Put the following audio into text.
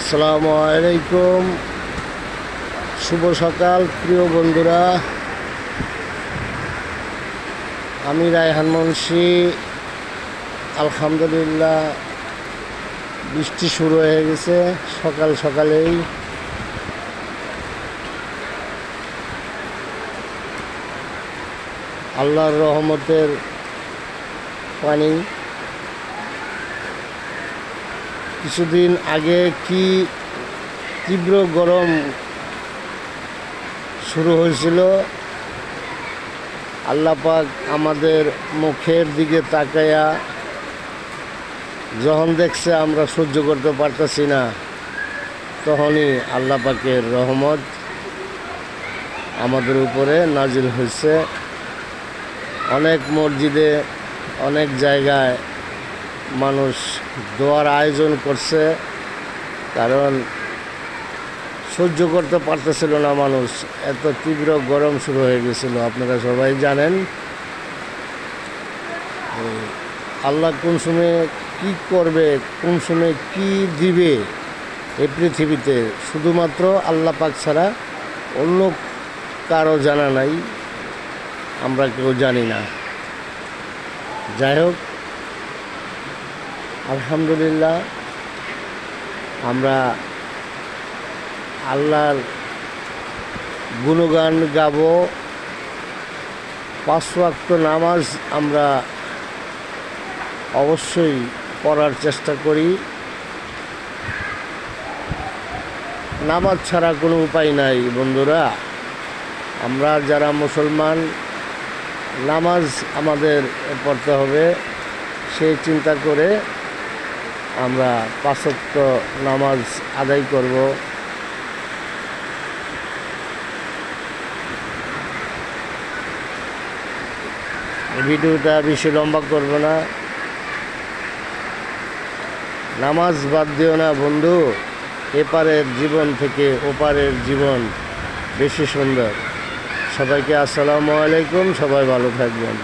আসসালামু আলাইকুম। শুভ সকাল প্রিয় বন্ধুরা। আমি রায়হান মুন্সি। আলহামদুলিল্লাহ, বৃষ্টি শুরু হয়ে গেছে সকাল সকালেই। আল্লাহর রহমতের পানি। কিছুদিন আগে কি তীব্র গরম শুরু হয়েছিল, আল্লাহ পাক আমাদের মুখের দিকে তাকায়া যখন দেখছে আমরা সহ্য করতে পারতেছি না, তখনই আল্লাহ পাকের রহমত আমাদের উপরে নাজিল হয়েছে। অনেক মসজিদে, অনেক জায়গায় মানুষ দোয়ার আয়োজন করছে, কারণ সহ্য করতে পারতেছিল না মানুষ। এত তীব্র গরম শুরু হয়ে গেছিল, আপনারা সবাই জানেন। আল্লাহ কোন সময় কী করবে, কোন সময় কী দিবে এই পৃথিবীতে শুধুমাত্র আল্লাহ পাক ছাড়া অন্য কারো জানা নাই, আমরা কেউ জানি না। যাই হোক, আলহামদুলিল্লাহ, আমরা আল্লাহর গুণগান গাব। 5 ওয়াক্ত নামাজ আমরা অবশ্যই পড়ার চেষ্টা করি। নামাজ ছাড়া কোনো উপায় নাই বন্ধুরা। আমরা যারা মুসলমান, নামাজ আমাদের পড়তে হবে, সেই চিন্তা করে আমরা 5 ওয়াক্ত নামাজ আদায় করব। ভিডিওটা বেশি লম্বা করব না। নামাজ বাদ দিও না বন্ধু, এপারের জীবন থেকে ওপারের জীবন বেশি সুন্দর। সবাইকে আসসালামু আলাইকুম, সবাই ভালো থাকবেন।